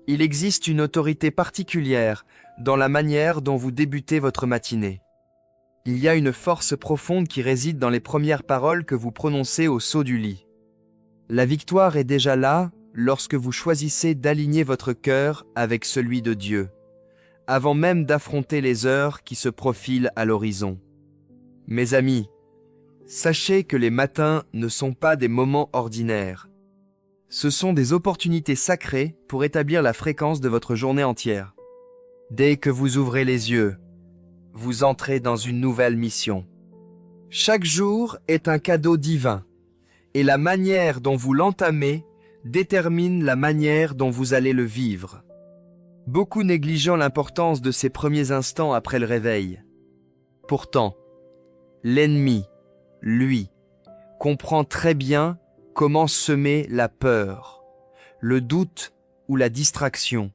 Il existe une autorité particulière dans la manière dont vous débutez votre matinée. Il y a une force profonde qui réside dans les premières paroles que vous prononcez au saut du lit. La victoire est déjà là lorsque vous choisissez d'aligner votre cœur avec celui de Dieu, avant même d'affronter les heures qui se profilent à l'horizon. Mes amis, sachez que les matins ne sont pas des moments ordinaires. Ce sont des opportunités sacrées pour établir la fréquence de votre journée entière. Dès que vous ouvrez les yeux, vous entrez dans une nouvelle mission. Chaque jour est un cadeau divin, et la manière dont vous l'entamez détermine la manière dont vous allez le vivre. Beaucoup négligeant l'importance de ces premiers instants après le réveil. Pourtant, l'ennemi, lui, comprend très bien comment semer la peur, le doute ou la distraction,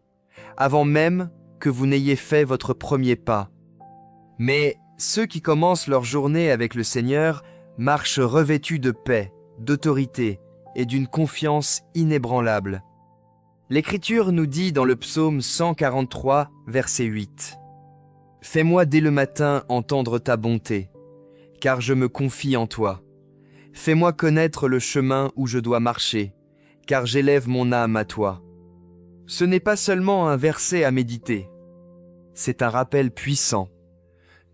avant même que vous n'ayez fait votre premier pas. Mais ceux qui commencent leur journée avec le Seigneur marchent revêtus de paix, d'autorité et d'une confiance inébranlable. L'Écriture nous dit dans le psaume 143, verset 8 « Fais-moi dès le matin entendre ta bonté, car je me confie en toi. Fais-moi connaître le chemin où je dois marcher, car j'élève mon âme à toi. » Ce n'est pas seulement un verset à méditer, c'est un rappel puissant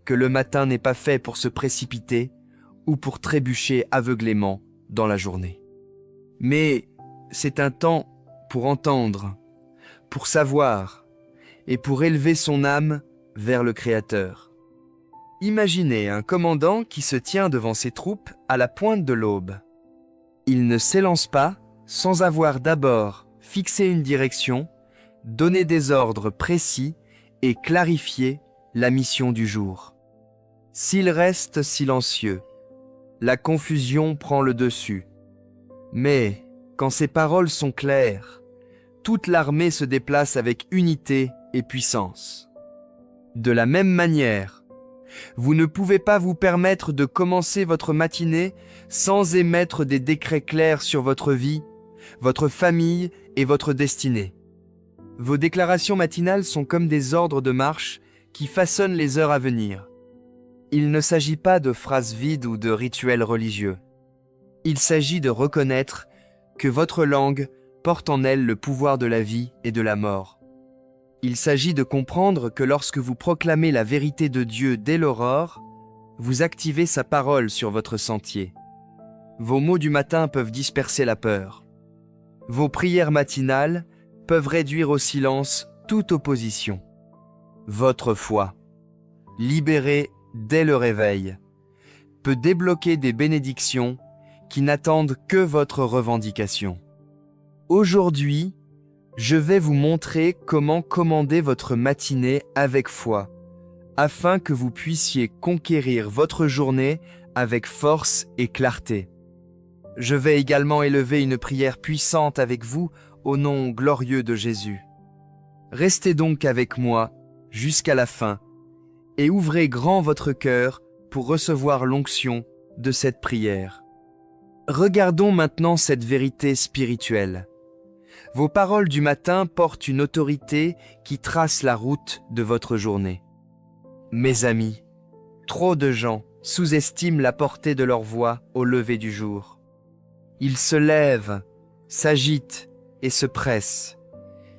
que le matin n'est pas fait pour se précipiter ou pour trébucher aveuglément dans la journée. Mais c'est un temps pour entendre, pour savoir et pour élever son âme vers le Créateur. Imaginez un commandant qui se tient devant ses troupes à la pointe de l'aube. Il ne s'élance pas sans avoir d'abord fixé une direction, donné des ordres précis et clarifié la mission du jour. S'il reste silencieux, la confusion prend le dessus. Mais quand ses paroles sont claires, toute l'armée se déplace avec unité et puissance. De la même manière, vous ne pouvez pas vous permettre de commencer votre matinée sans émettre des décrets clairs sur votre vie, votre famille et votre destinée. Vos déclarations matinales sont comme des ordres de marche qui façonnent les heures à venir. Il ne s'agit pas de phrases vides ou de rituels religieux. Il s'agit de reconnaître que votre langue porte en elle le pouvoir de la vie et de la mort. Il s'agit de comprendre que lorsque vous proclamez la vérité de Dieu dès l'aurore, vous activez sa parole sur votre sentier. Vos mots du matin peuvent disperser la peur. Vos prières matinales peuvent réduire au silence toute opposition. Votre foi, libérée dès le réveil, peut débloquer des bénédictions qui n'attendent que votre revendication. Aujourd'hui, je vais vous montrer comment commander votre matinée avec foi, afin que vous puissiez conquérir votre journée avec force et clarté. Je vais également élever une prière puissante avec vous au nom glorieux de Jésus. Restez donc avec moi jusqu'à la fin et ouvrez grand votre cœur pour recevoir l'onction de cette prière. Regardons maintenant cette vérité spirituelle. Vos paroles du matin portent une autorité qui trace la route de votre journée. Mes amis, trop de gens sous-estiment la portée de leur voix au lever du jour. Ils se lèvent, s'agitent et se pressent,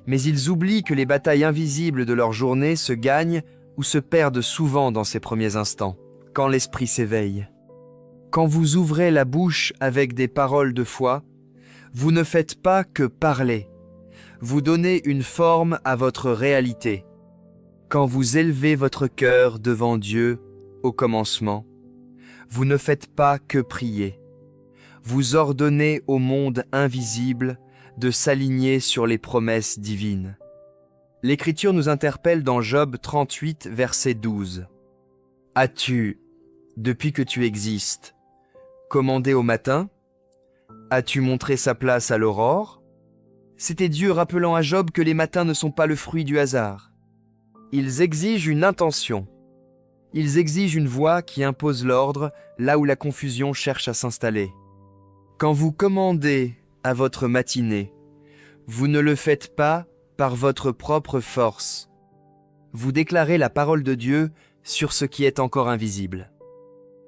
mais ils oublient que les batailles invisibles de leur journée se gagnent ou se perdent souvent dans ces premiers instants, quand l'esprit s'éveille. Quand vous ouvrez la bouche avec des paroles de foi, vous ne faites pas que parler, vous donnez une forme à votre réalité. Quand vous élevez votre cœur devant Dieu au commencement, vous ne faites pas que prier. Vous ordonnez au monde invisible de s'aligner sur les promesses divines. L'Écriture nous interpelle dans Job 38, verset 12. « As-tu, depuis que tu existes, commandé au matin ? As-tu montré sa place à l'aurore ? » C'était Dieu rappelant à Job que les matins ne sont pas le fruit du hasard. Ils exigent une intention. Ils exigent une voix qui impose l'ordre là où la confusion cherche à s'installer. Quand vous commandez à votre matinée, vous ne le faites pas par votre propre force. Vous déclarez la parole de Dieu sur ce qui est encore invisible.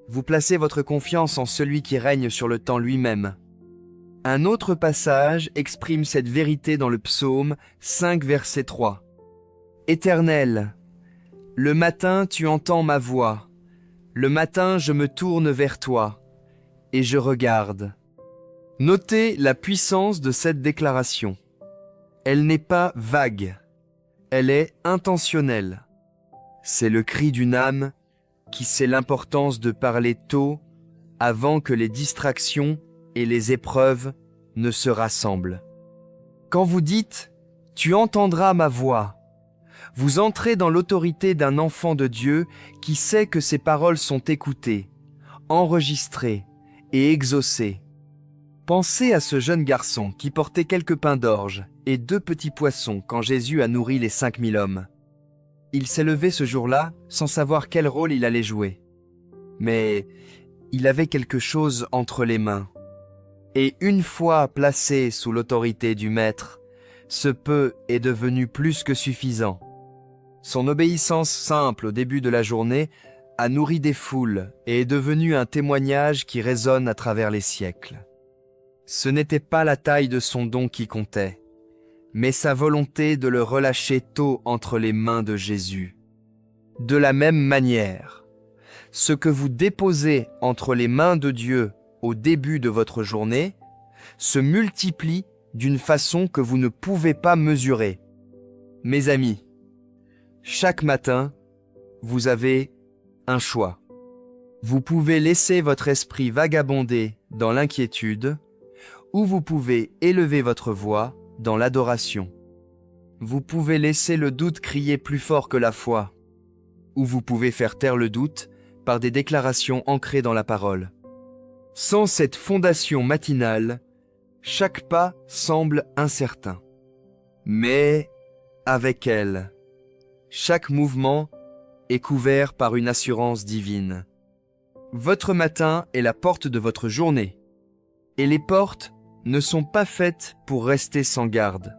Vous placez votre confiance en celui qui règne sur le temps lui-même. Un autre passage exprime cette vérité dans le psaume 5, verset 3. « Éternel, le matin tu entends ma voix. Le matin je me tourne vers toi, et je regarde. » Notez la puissance de cette déclaration. Elle n'est pas vague, elle est intentionnelle. C'est le cri d'une âme qui sait l'importance de parler tôt avant que les distractions et les épreuves ne se rassemblent. Quand vous dites « Tu entendras ma voix », vous entrez dans l'autorité d'un enfant de Dieu qui sait que ses paroles sont écoutées, enregistrées et exaucées. Pensez à ce jeune garçon qui portait quelques pains d'orge et 2 petits poissons quand Jésus a nourri les 5000 hommes. Il s'est levé ce jour-là sans savoir quel rôle il allait jouer. Mais il avait quelque chose entre les mains. Et une fois placé sous l'autorité du Maître, ce peu est devenu plus que suffisant. Son obéissance simple au début de la journée a nourri des foules et est devenu un témoignage qui résonne à travers les siècles. Ce n'était pas la taille de son don qui comptait, mais sa volonté de le relâcher tôt entre les mains de Jésus. De la même manière, ce que vous déposez entre les mains de Dieu au début de votre journée se multiplie d'une façon que vous ne pouvez pas mesurer. Mes amis, chaque matin, vous avez un choix. Vous pouvez laisser votre esprit vagabonder dans l'inquiétude, ou vous pouvez élever votre voix dans l'adoration. Vous pouvez laisser le doute crier plus fort que la foi, ou vous pouvez faire taire le doute par des déclarations ancrées dans la parole. Sans cette fondation matinale, chaque pas semble incertain. Mais avec elle, chaque mouvement est couvert par une assurance divine. Votre matin est la porte de votre journée, et les portes ne sont pas faites pour rester sans garde.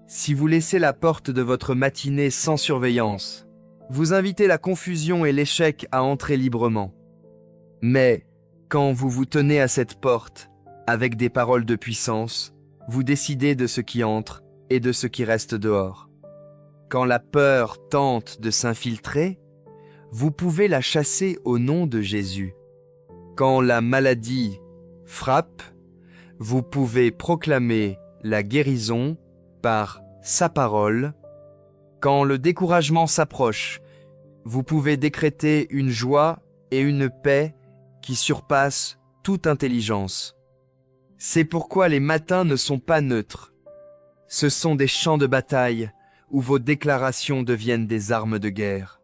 Si vous laissez la porte de votre matinée sans surveillance, vous invitez la confusion et l'échec à entrer librement. Mais quand vous vous tenez à cette porte, avec des paroles de puissance, vous décidez de ce qui entre et de ce qui reste dehors. Quand la peur tente de s'infiltrer, vous pouvez la chasser au nom de Jésus. Quand la maladie frappe, vous pouvez proclamer la guérison par sa parole. Quand le découragement s'approche, vous pouvez décréter une joie et une paix qui surpassent toute intelligence. C'est pourquoi les matins ne sont pas neutres. Ce sont des champs de bataille où vos déclarations deviennent des armes de guerre.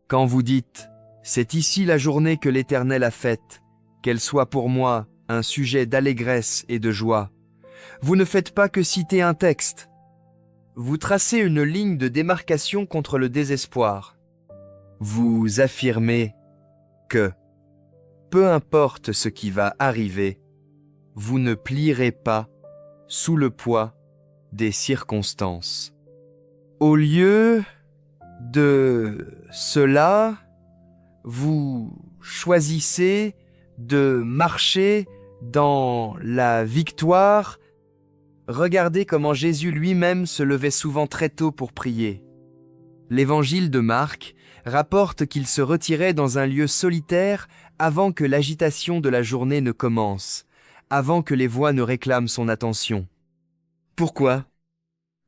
Quand vous dites « C'est ici la journée que l'Éternel a faite, qu'elle soit pour moi un sujet d'allégresse et de joie », vous ne faites pas que citer un texte. Vous tracez une ligne de démarcation contre le désespoir. Vous affirmez que, peu importe ce qui va arriver, vous ne plierez pas sous le poids des circonstances. Au lieu de cela, vous choisissez de marcher dans la victoire. Regardez comment Jésus lui-même se levait souvent très tôt pour prier. L'évangile de Marc rapporte qu'il se retirait dans un lieu solitaire avant que l'agitation de la journée ne commence, avant que les voix ne réclament son attention. Pourquoi ?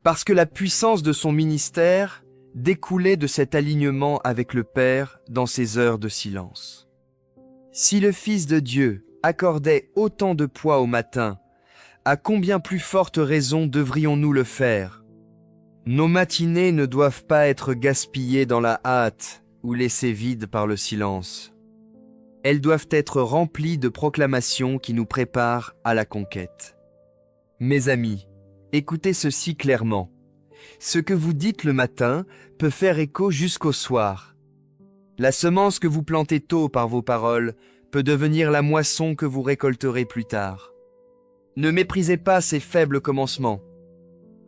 Parce que la puissance de son ministère découlait de cet alignement avec le Père dans ses heures de silence. Si le Fils de Dieu accordait autant de poids au matin, à combien plus forte raison devrions-nous le faire ? Nos matinées ne doivent pas être gaspillées dans la hâte ou laissées vides par le silence. Elles doivent être remplies de proclamations qui nous préparent à la conquête. Mes amis, écoutez ceci clairement. Ce que vous dites le matin peut faire écho jusqu'au soir. La semence que vous plantez tôt par vos paroles peut devenir la moisson que vous récolterez plus tard. Ne méprisez pas ces faibles commencements.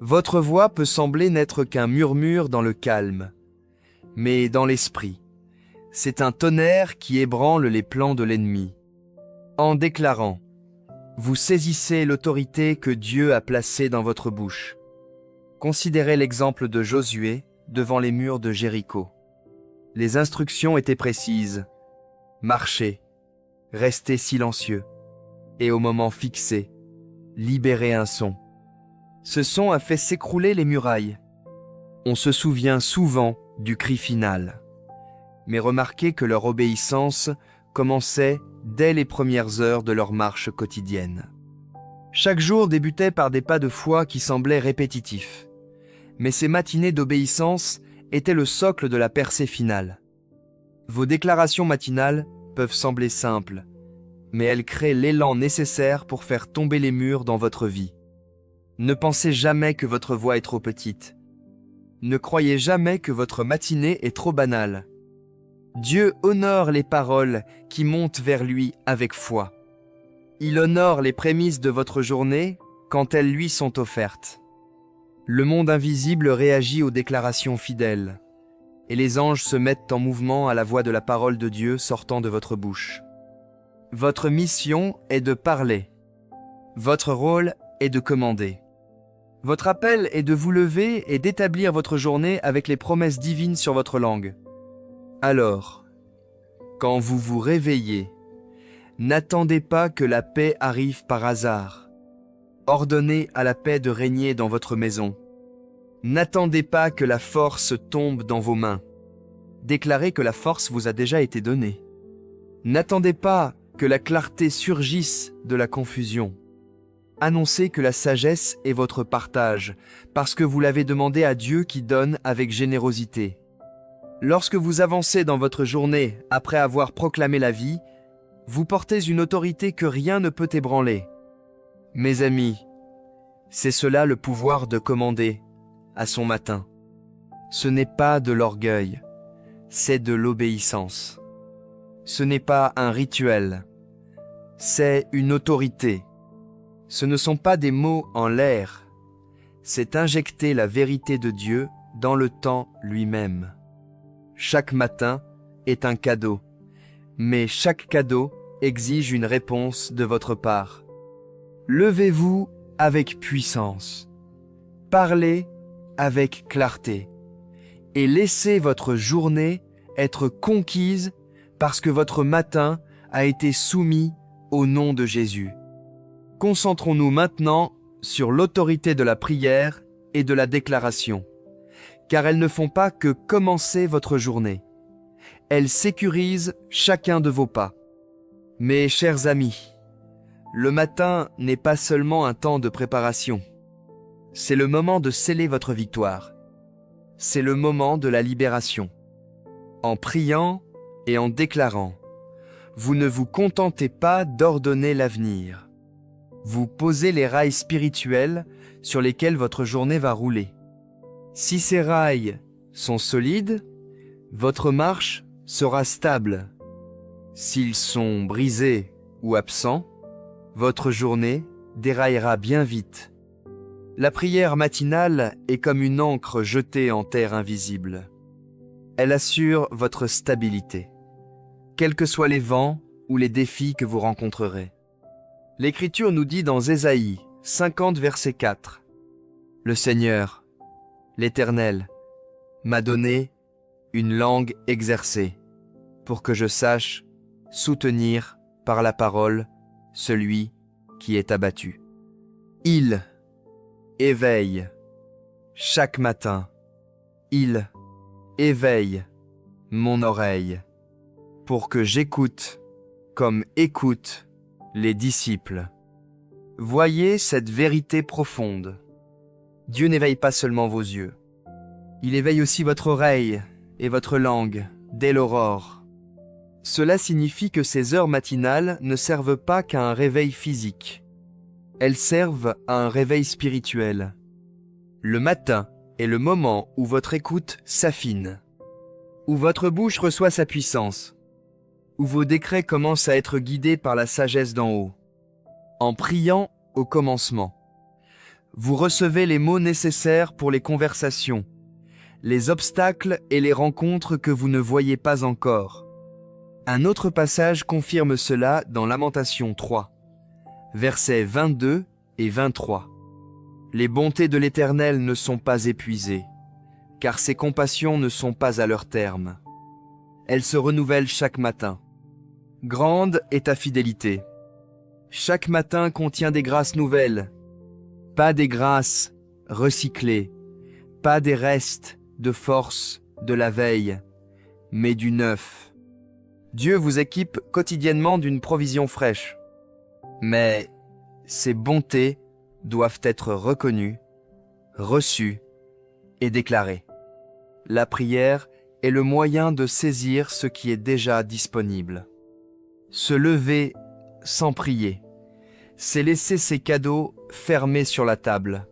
Votre voix peut sembler n'être qu'un murmure dans le calme, mais dans l'esprit, c'est un tonnerre qui ébranle les plans de l'ennemi. En déclarant, vous saisissez l'autorité que Dieu a placée dans votre bouche. Considérez l'exemple de Josué devant les murs de Jéricho. Les instructions étaient précises. Marchez, restez silencieux, et au moment fixé, libérez un son. Ce son a fait s'écrouler les murailles. On se souvient souvent du cri final. Mais remarquez que leur obéissance commençait dès les premières heures de leur marche quotidienne. Chaque jour débutait par des pas de foi qui semblaient répétitifs. Mais ces matinées d'obéissance étaient le socle de la percée finale. Vos déclarations matinales peuvent sembler simples, mais elles créent l'élan nécessaire pour faire tomber les murs dans votre vie. Ne pensez jamais que votre voix est trop petite. Ne croyez jamais que votre matinée est trop banale. Dieu honore les paroles qui montent vers lui avec foi. Il honore les prémices de votre journée quand elles lui sont offertes. Le monde invisible réagit aux déclarations fidèles, et les anges se mettent en mouvement à la voix de la parole de Dieu sortant de votre bouche. Votre mission est de parler. Votre rôle est de commander. Votre appel est de vous lever et d'établir votre journée avec les promesses divines sur votre langue. Alors, quand vous vous réveillez, n'attendez pas que la paix arrive par hasard. Ordonnez à la paix de régner dans votre maison. N'attendez pas que la force tombe dans vos mains. Déclarez que la force vous a déjà été donnée. N'attendez pas que la clarté surgisse de la confusion. Annoncez que la sagesse est votre partage, parce que vous l'avez demandé à Dieu qui donne avec générosité. Lorsque vous avancez dans votre journée après avoir proclamé la vie, vous portez une autorité que rien ne peut ébranler. Mes amis, c'est cela le pouvoir de commander à son matin. Ce n'est pas de l'orgueil, c'est de l'obéissance. Ce n'est pas un rituel, c'est une autorité. Ce ne sont pas des mots en l'air, c'est injecter la vérité de Dieu dans le temps lui-même. Chaque matin est un cadeau, mais chaque cadeau exige une réponse de votre part. Levez-vous avec puissance, parlez avec clarté, et laissez votre journée être conquise parce que votre matin a été soumis au nom de Jésus. Concentrons-nous maintenant sur l'autorité de la prière et de la déclaration, car elles ne font pas que commencer votre journée. Elles sécurisent chacun de vos pas. Mes chers amis, le matin n'est pas seulement un temps de préparation. C'est le moment de sceller votre victoire. C'est le moment de la libération. En priant et en déclarant, vous ne vous contentez pas d'ordonner l'avenir. Vous posez les rails spirituels sur lesquels votre journée va rouler. Si ces rails sont solides, votre marche sera stable. S'ils sont brisés ou absents, votre journée déraillera bien vite. La prière matinale est comme une ancre jetée en terre invisible. Elle assure votre stabilité, quels que soient les vents ou les défis que vous rencontrerez. L'Écriture nous dit dans Ésaïe 50, verset 4, « Le Seigneur, l'Éternel, m'a donné une langue exercée, pour que je sache soutenir par la parole celui qui est abattu. Il éveille chaque matin, il éveille mon oreille, pour que j'écoute comme écoutent les disciples. » Voyez cette vérité profonde. Dieu n'éveille pas seulement vos yeux. Il éveille aussi votre oreille et votre langue dès l'aurore. Cela signifie que ces heures matinales ne servent pas qu'à un réveil physique. Elles servent à un réveil spirituel. Le matin est le moment où votre écoute s'affine, où votre bouche reçoit sa puissance, où vos décrets commencent à être guidés par la sagesse d'en haut. En priant au commencement, Vous recevez les mots nécessaires pour les conversations, les obstacles et les rencontres que vous ne voyez pas encore. Un autre passage confirme cela dans Lamentation 3, versets 22 et 23. Les bontés de l'Éternel ne sont pas épuisées, car ses compassions ne sont pas à leur terme. Elles se renouvellent chaque matin. Grande est ta fidélité. Chaque matin contient des grâces nouvelles, pas des grâces recyclées, pas des restes de force de la veille, mais du neuf. Dieu vous équipe quotidiennement d'une provision fraîche. Mais ces bontés doivent être reconnues, reçues et déclarées. La prière est le moyen de saisir ce qui est déjà disponible. Se lever sans prier, c'est laisser ses cadeaux fermés sur la table.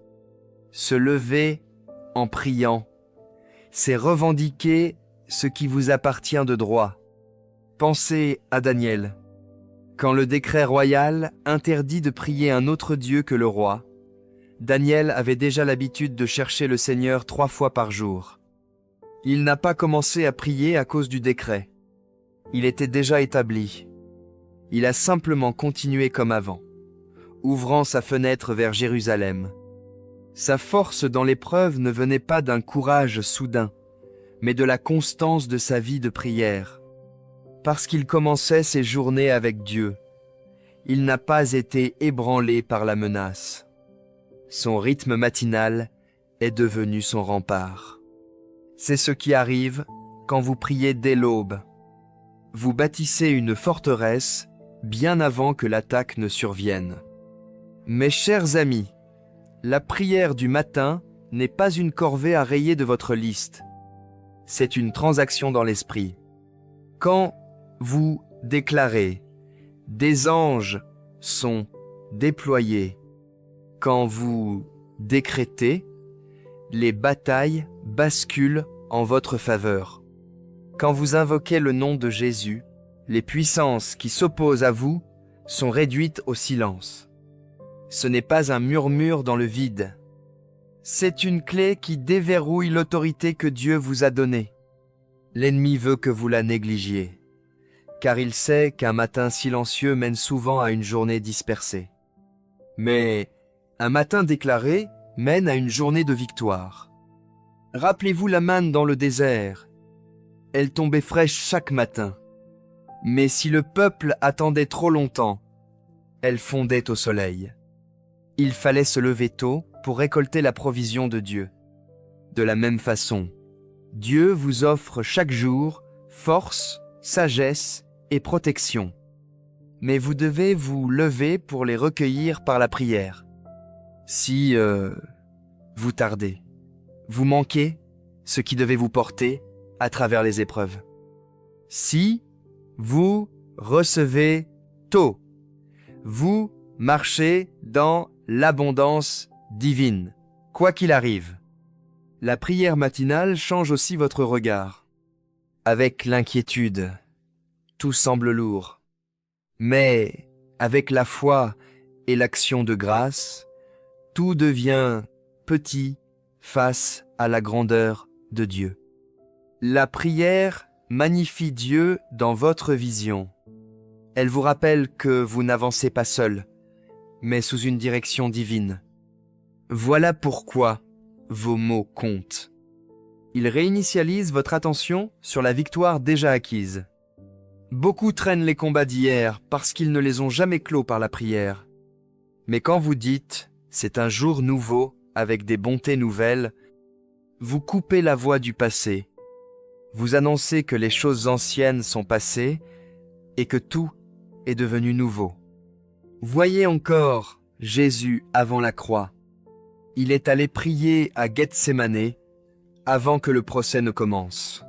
Se lever en priant, c'est revendiquer ce qui vous appartient de droit. Pensez à Daniel. Quand le décret royal interdit de prier un autre Dieu que le roi, Daniel avait déjà l'habitude de chercher le Seigneur 3 fois par jour. Il n'a pas commencé à prier à cause du décret. Il était déjà établi. Il a simplement continué comme avant, ouvrant sa fenêtre vers Jérusalem. Sa force dans l'épreuve ne venait pas d'un courage soudain, mais de la constance de sa vie de prière. Parce qu'il commençait ses journées avec Dieu, il n'a pas été ébranlé par la menace. Son rythme matinal est devenu son rempart. C'est ce qui arrive quand vous priez dès l'aube. Vous bâtissez une forteresse bien avant que l'attaque ne survienne. Mes chers amis, la prière du matin n'est pas une corvée à rayer de votre liste. C'est une transaction dans l'esprit. Quand vous déclarez « Des anges sont déployés », quand vous décrétez, les batailles basculent en votre faveur. Quand vous invoquez le nom de Jésus, les puissances qui s'opposent à vous sont réduites au silence. Ce n'est pas un murmure dans le vide. C'est une clé qui déverrouille l'autorité que Dieu vous a donnée. L'ennemi veut que vous la négligiez, car il sait qu'un matin silencieux mène souvent à une journée dispersée. Mais un matin déclaré mène à une journée de victoire. Rappelez-vous la manne dans le désert. Elle tombait fraîche chaque matin. Mais si le peuple attendait trop longtemps, elle fondait au soleil. Il fallait se lever tôt pour récolter la provision de Dieu. De la même façon, Dieu vous offre chaque jour force, sagesse et protection. Mais vous devez vous lever pour les recueillir par la prière. Si vous tardez, vous manquez ce qui devait vous porter à travers les épreuves. Si vous recevez tôt, vous marchez dans l'abondance divine, quoi qu'il arrive. La prière matinale change aussi votre regard. Avec l'inquiétude, tout semble lourd. Mais avec la foi et l'action de grâce, tout devient petit face à la grandeur de Dieu. La prière magnifie Dieu dans votre vision. Elle vous rappelle que vous n'avancez pas seul, mais sous une direction divine. Voilà pourquoi vos mots comptent. Ils réinitialisent votre attention sur la victoire déjà acquise. Beaucoup traînent les combats d'hier parce qu'ils ne les ont jamais clos par la prière. Mais quand vous dites « c'est un jour nouveau avec des bontés nouvelles », vous coupez la voix du passé. Vous annoncez que les choses anciennes sont passées et que tout est devenu nouveau. Voyez encore Jésus avant la croix. Il est allé prier à Gethsémane avant que le procès ne commence.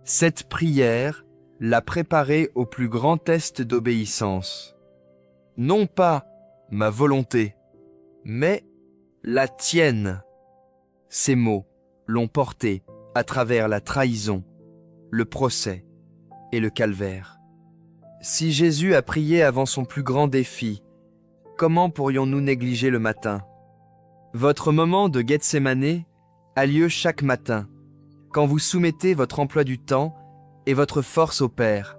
Cette prière l'a préparé au plus grand test d'obéissance. Non pas ma volonté, mais la tienne. Ces mots l'ont porté à travers la trahison, le procès et le calvaire. Si Jésus a prié avant son plus grand défi, comment pourrions-nous négliger le matin? Votre moment de Gethsémanée a lieu chaque matin, quand vous soumettez votre emploi du temps et votre force au Père.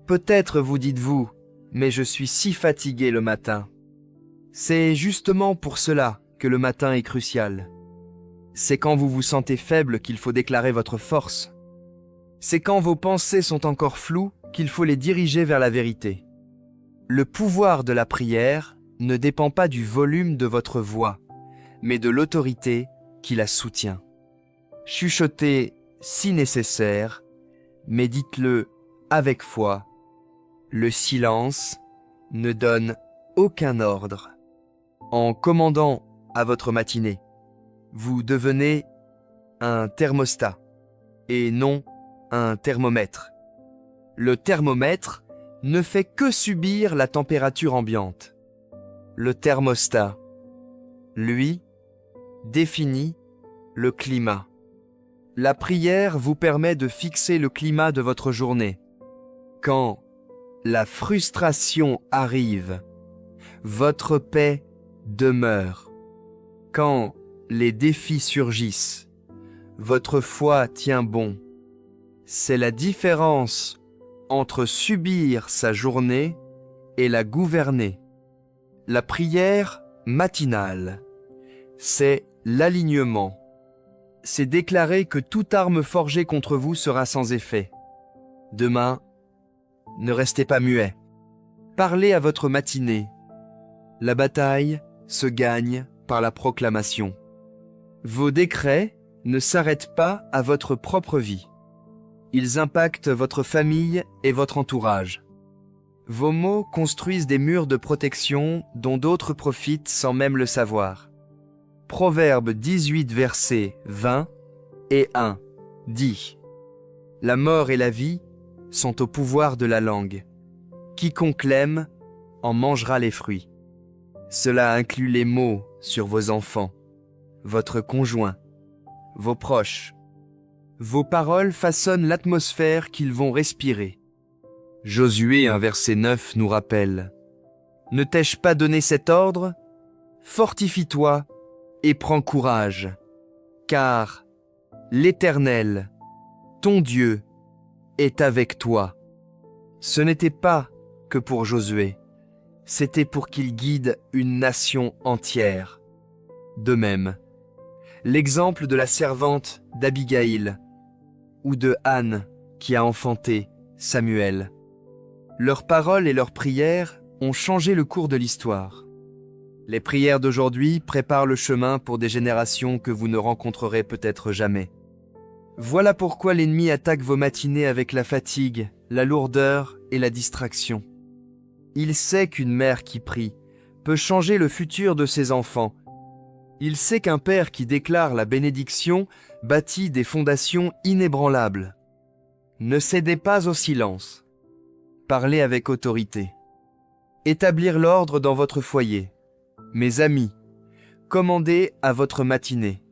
Peut-être vous dites-vous, mais je suis si fatigué le matin. C'est justement pour cela que le matin est crucial. C'est quand vous vous sentez faible qu'il faut déclarer votre force. C'est quand vos pensées sont encore floues qu'il faut les diriger vers la vérité. Le pouvoir de la prière ne dépend pas du volume de votre voix, mais de l'autorité qui la soutient. Chuchotez si nécessaire, mais dites-le avec foi. Le silence ne donne aucun ordre. En commandant à votre matinée, vous devenez un thermostat et non un thermomètre. Le thermomètre ne fait que subir la température ambiante. Le thermostat, lui, définit le climat. La prière vous permet de fixer le climat de votre journée. Quand la frustration arrive, votre paix demeure. Quand les défis surgissent, votre foi tient bon. C'est la différence entre subir sa journée et la gouverner. La prière matinale, c'est l'alignement. C'est déclarer que toute arme forgée contre vous sera sans effet. Demain, ne restez pas muet. Parlez à votre matinée. La bataille se gagne par la proclamation. Vos décrets ne s'arrêtent pas à votre propre vie. Ils impactent votre famille et votre entourage. Vos mots construisent des murs de protection dont d'autres profitent sans même le savoir. Proverbe 18, versets 20 et 1 dit « La mort et la vie sont au pouvoir de la langue. Quiconque l'aime en mangera les fruits. » Cela inclut les mots sur vos enfants, votre conjoint, vos proches. Vos paroles façonnent l'atmosphère qu'ils vont respirer. Josué 1, verset 9 nous rappelle « Ne t'ai-je pas donné cet ordre? Fortifie-toi et prends courage, car l'Éternel, ton Dieu, est avec toi. » Ce n'était pas que pour Josué, c'était pour qu'il guide une nation entière. De même, l'exemple de la servante d'Abigaïl ou de Anne qui a enfanté Samuel. Leurs paroles et leurs prières ont changé le cours de l'histoire. Les prières d'aujourd'hui préparent le chemin pour des générations que vous ne rencontrerez peut-être jamais. Voilà pourquoi l'ennemi attaque vos matinées avec la fatigue, la lourdeur et la distraction. Il sait qu'une mère qui prie peut changer le futur de ses enfants. Il sait qu'un père qui déclare la bénédiction bâtit des fondations inébranlables. Ne cédez pas au silence. Parlez avec autorité. Établir l'ordre dans votre foyer. Mes amis, commandez à votre matinée.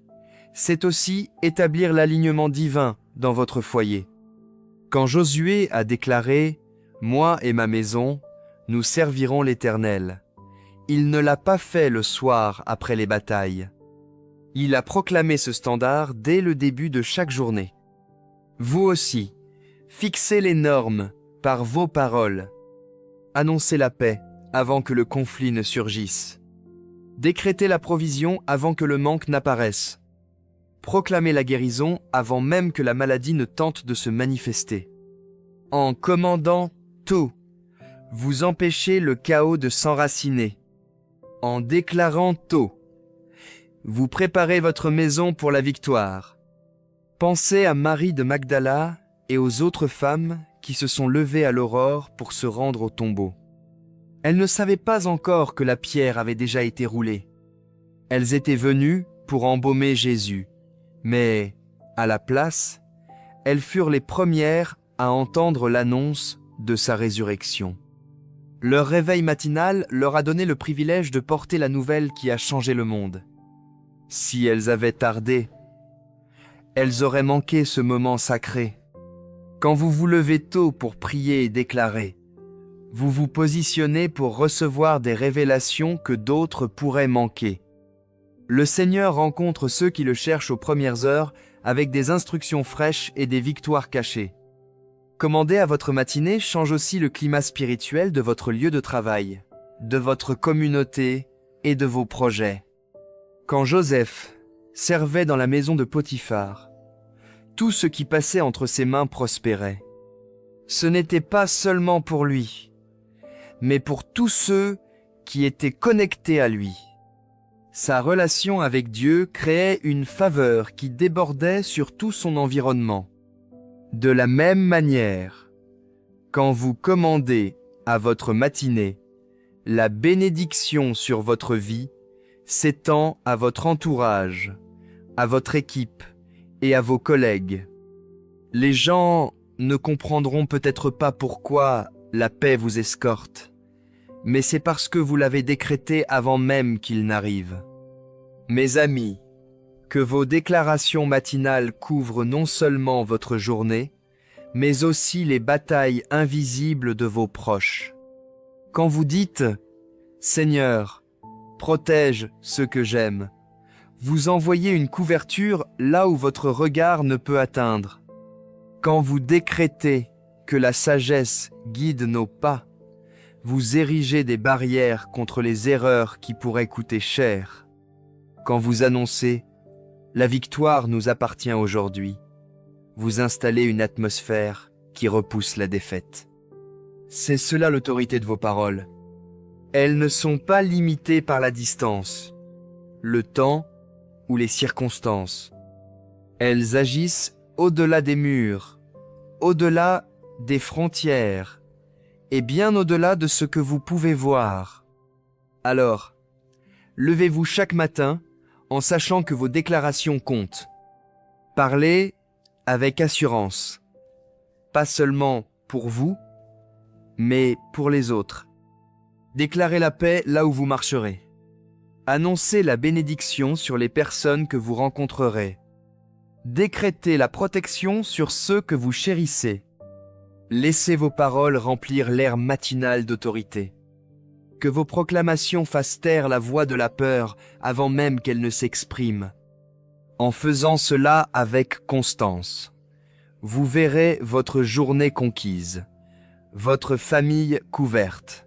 C'est aussi établir l'alignement divin dans votre foyer. Quand Josué a déclaré « Moi et ma maison, nous servirons l'Éternel », il ne l'a pas fait le soir après les batailles. Il a proclamé ce standard dès le début de chaque journée. Vous aussi, fixez les normes par vos paroles. Annoncez la paix avant que le conflit ne surgisse. Décrétez la provision avant que le manque n'apparaisse. Proclamez la guérison avant même que la maladie ne tente de se manifester. En commandant tout, vous empêchez le chaos de s'enraciner. En déclarant tout, vous préparez votre maison pour la victoire. Pensez à Marie de Magdala et aux autres femmes qui se sont levées à l'aurore pour se rendre au tombeau. Elles ne savaient pas encore que la pierre avait déjà été roulée. Elles étaient venues pour embaumer Jésus, mais, à la place, elles furent les premières à entendre l'annonce de sa résurrection. Leur réveil matinal leur a donné le privilège de porter la nouvelle qui a changé le monde. Si elles avaient tardé, elles auraient manqué ce moment sacré. Quand vous vous levez tôt pour prier et déclarer, vous vous positionnez pour recevoir des révélations que d'autres pourraient manquer. Le Seigneur rencontre ceux qui le cherchent aux premières heures avec des instructions fraîches et des victoires cachées. Commander à votre matinée change aussi le climat spirituel de votre lieu de travail, de votre communauté et de vos projets. Quand Joseph servait dans la maison de Potiphar, tout ce qui passait entre ses mains prospérait. Ce n'était pas seulement pour lui, mais pour tous ceux qui étaient connectés à lui. Sa relation avec Dieu créait une faveur qui débordait sur tout son environnement. De la même manière, quand vous commandez à votre matinée, la bénédiction sur votre vie s'étend à votre entourage, à votre équipe et à vos collègues. Les gens ne comprendront peut-être pas pourquoi la paix vous escorte, mais c'est parce que vous l'avez décrété avant même qu'il n'arrive. Mes amis, que vos déclarations matinales couvrent non seulement votre journée, mais aussi les batailles invisibles de vos proches. Quand vous dites « Seigneur, protège ceux que j'aime », vous envoyez une couverture là où votre regard ne peut atteindre. Quand vous décrétez que la sagesse guide nos pas, vous érigez des barrières contre les erreurs qui pourraient coûter cher. Quand vous annoncez « La victoire nous appartient aujourd'hui », vous installez une atmosphère qui repousse la défaite. C'est cela l'autorité de vos paroles. Elles ne sont pas limitées par la distance, le temps ou les circonstances. Elles agissent au-delà des murs, au-delà des frontières, et bien au-delà de ce que vous pouvez voir. Alors, levez-vous chaque matin en sachant que vos déclarations comptent. Parlez avec assurance, pas seulement pour vous, mais pour les autres. Déclarez la paix là où vous marcherez. Annoncez la bénédiction sur les personnes que vous rencontrerez. Décrétez la protection sur ceux que vous chérissez. Laissez vos paroles remplir l'air matinal d'autorité. Que vos proclamations fassent taire la voix de la peur avant même qu'elle ne s'exprime. En faisant cela avec constance, vous verrez votre journée conquise, votre famille couverte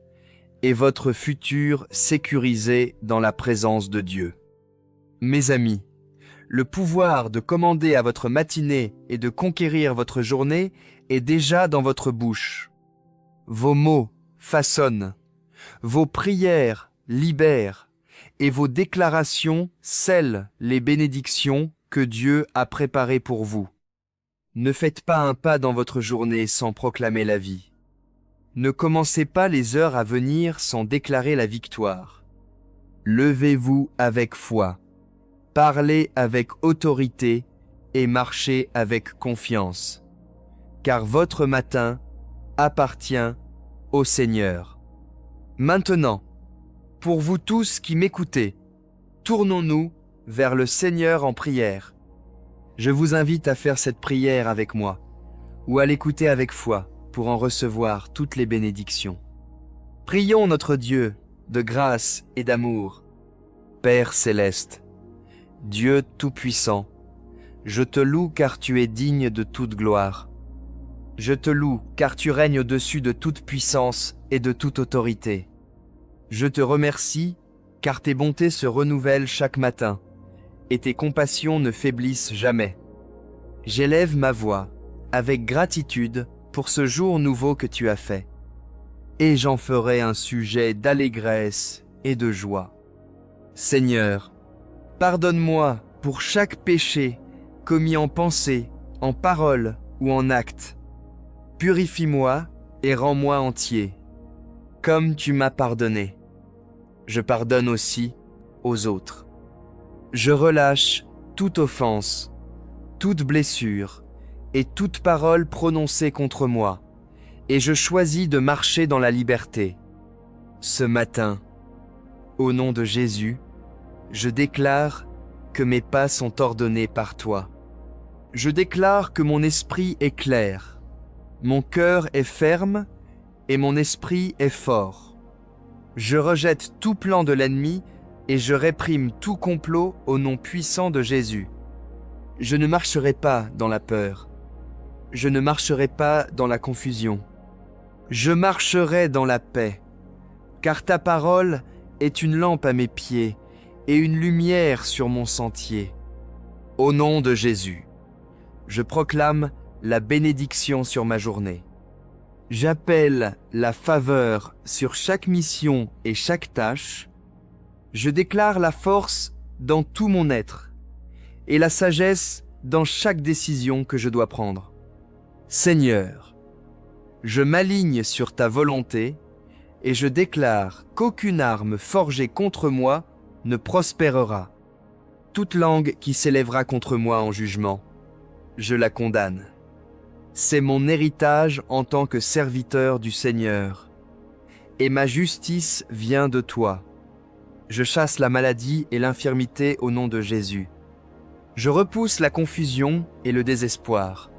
et votre futur sécurisé dans la présence de Dieu. Mes amis, le pouvoir de commander à votre matinée et de conquérir votre journée est déjà dans votre bouche. Vos mots façonnent, vos prières libèrent et vos déclarations scellent les bénédictions que Dieu a préparées pour vous. Ne faites pas un pas dans votre journée sans proclamer la vie. Ne commencez pas les heures à venir sans déclarer la victoire. Levez-vous avec foi, parlez avec autorité et marchez avec confiance, car votre matin appartient au Seigneur. Maintenant, pour vous tous qui m'écoutez, tournons-nous vers le Seigneur en prière. Je vous invite à faire cette prière avec moi, ou à l'écouter avec foi pour en recevoir toutes les bénédictions. Prions notre Dieu de grâce et d'amour. Père céleste, Dieu tout-puissant, je te loue car tu es digne de toute gloire. Je te loue car tu règnes au-dessus de toute puissance et de toute autorité. Je te remercie car tes bontés se renouvellent chaque matin et tes compassions ne faiblissent jamais. J'élève ma voix avec gratitude pour ce jour nouveau que tu as fait, et j'en ferai un sujet d'allégresse et de joie. Seigneur, pardonne-moi pour chaque péché commis en pensée, en parole ou en acte. Purifie-moi et rends-moi entier, comme tu m'as pardonné. Je pardonne aussi aux autres. Je relâche toute offense, toute blessure et toute parole prononcée contre moi, et je choisis de marcher dans la liberté. Ce matin, au nom de Jésus, je déclare que mes pas sont ordonnés par toi. Je déclare que mon esprit est clair, mon cœur est ferme et mon esprit est fort. Je rejette tout plan de l'ennemi et je réprime tout complot au nom puissant de Jésus. Je ne marcherai pas dans la peur. Je ne marcherai pas dans la confusion. Je marcherai dans la paix, car ta parole est une lampe à mes pieds et une lumière sur mon sentier. Au nom de Jésus, je proclame la bénédiction sur ma journée. J'appelle la faveur sur chaque mission et chaque tâche. Je déclare la force dans tout mon être et la sagesse dans chaque décision que je dois prendre. Seigneur, je m'aligne sur ta volonté et je déclare qu'aucune arme forgée contre moi ne prospérera. Toute langue qui s'élèvera contre moi en jugement, je la condamne. C'est mon héritage en tant que serviteur du Seigneur, et ma justice vient de toi. Je chasse la maladie et l'infirmité au nom de Jésus. Je repousse la confusion et le désespoir.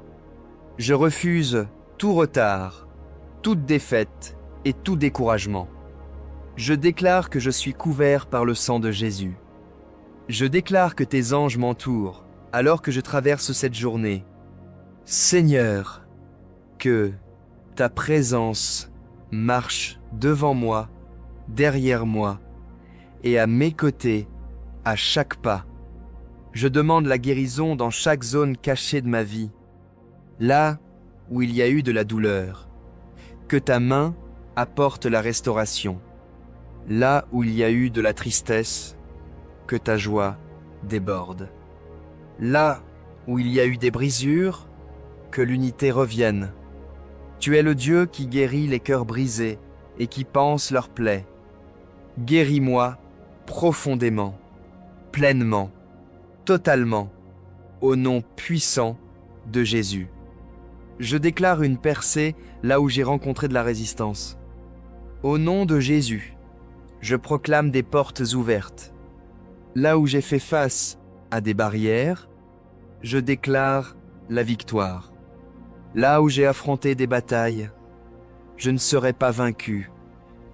Je refuse tout retard, toute défaite et tout découragement. Je déclare que je suis couvert par le sang de Jésus. Je déclare que tes anges m'entourent alors que je traverse cette journée. Seigneur, que ta présence marche devant moi, derrière moi et à mes côtés à chaque pas. Je demande la guérison dans chaque zone cachée de ma vie, là où il y a eu de la douleur. Que ta main apporte la restauration. Là où il y a eu de la tristesse, que ta joie déborde. Là où il y a eu des brisures, que l'unité revienne. Tu es le Dieu qui guérit les cœurs brisés et qui panse leurs plaies. Guéris-moi profondément, pleinement, totalement, au nom puissant de Jésus. Je déclare une percée là où j'ai rencontré de la résistance. Au nom de Jésus, je proclame des portes ouvertes. Là où j'ai fait face à des barrières, je déclare la victoire. Là où j'ai affronté des batailles, je ne serai pas vaincu,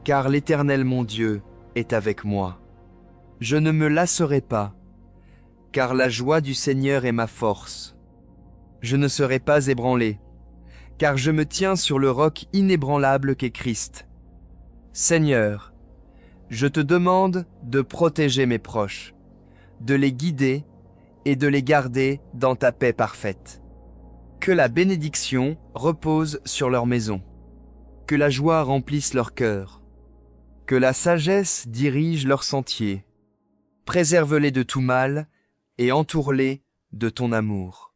car l'Éternel mon Dieu est avec moi. Je ne me lasserai pas, car la joie du Seigneur est ma force. Je ne serai pas ébranlé, car je me tiens sur le roc inébranlable qu'est Christ. Seigneur, je te demande de protéger mes proches, de les guider et de les garder dans ta paix parfaite. Que la bénédiction repose sur leur maison, que la joie remplisse leur cœur, que la sagesse dirige leur sentier. Préserve-les de tout mal et entoure-les de ton amour.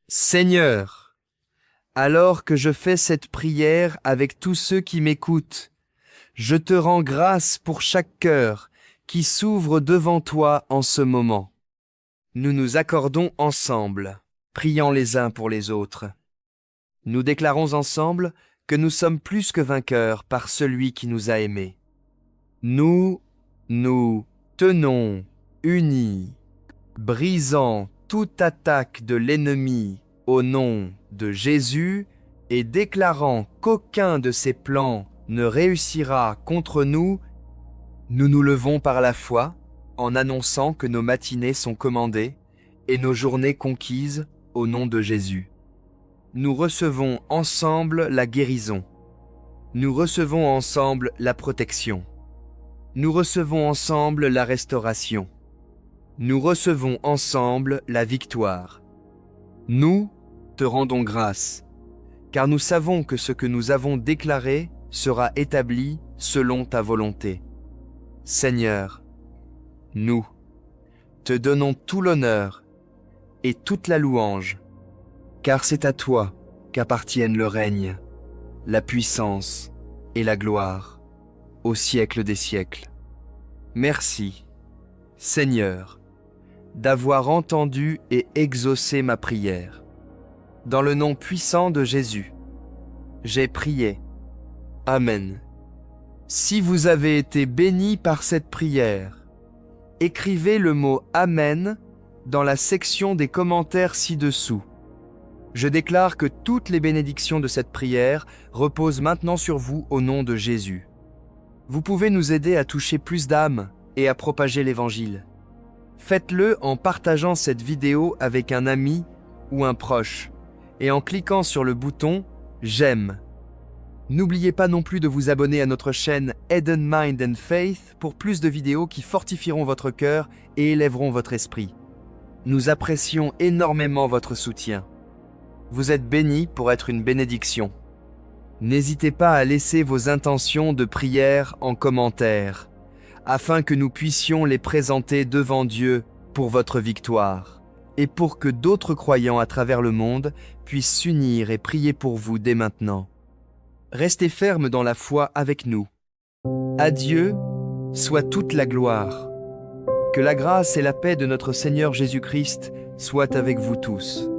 Seigneur, alors que je fais cette prière avec tous ceux qui m'écoutent, je te rends grâce pour chaque cœur qui s'ouvre devant toi en ce moment. Nous nous accordons ensemble, priant les uns pour les autres. Nous déclarons ensemble que nous sommes plus que vainqueurs par celui qui nous a aimés. Nous tenons unis, brisant toute attaque de l'ennemi au nom de Jésus et déclarant qu'aucun de ses plans ne réussira contre nous. Nous nous levons par la foi en annonçant que nos matinées sont commandées et nos journées conquises au nom de Jésus. Nous recevons ensemble la guérison. Nous recevons ensemble la protection. Nous recevons ensemble la restauration. Nous recevons ensemble la victoire. Nous te rendons grâce, car nous savons que ce que nous avons déclaré sera établi selon ta volonté. Seigneur, nous te donnons tout l'honneur et toute la louange, car c'est à toi qu'appartiennent le règne, la puissance et la gloire, au siècle des siècles. Merci, Seigneur, d'avoir entendu et exaucé ma prière. Dans le nom puissant de Jésus, j'ai prié. Amen. Si vous avez été bénis par cette prière, écrivez le mot « Amen » dans la section des commentaires ci-dessous. Je déclare que toutes les bénédictions de cette prière reposent maintenant sur vous au nom de Jésus. Vous pouvez nous aider à toucher plus d'âmes et à propager l'Évangile. Faites-le en partageant cette vidéo avec un ami ou un proche et en cliquant sur le bouton « J'aime ». N'oubliez pas non plus de vous abonner à notre chaîne Eden Mind and Faith pour plus de vidéos qui fortifieront votre cœur et élèveront votre esprit. Nous apprécions énormément votre soutien. Vous êtes bénis pour être une bénédiction. N'hésitez pas à laisser vos intentions de prière en commentaire, afin que nous puissions les présenter devant Dieu pour votre victoire, et pour que d'autres croyants à travers le monde puissent s'unir et prier pour vous dès maintenant. Restez fermes dans la foi avec nous. À Dieu soit toute la gloire. Que la grâce et la paix de notre Seigneur Jésus-Christ soient avec vous tous.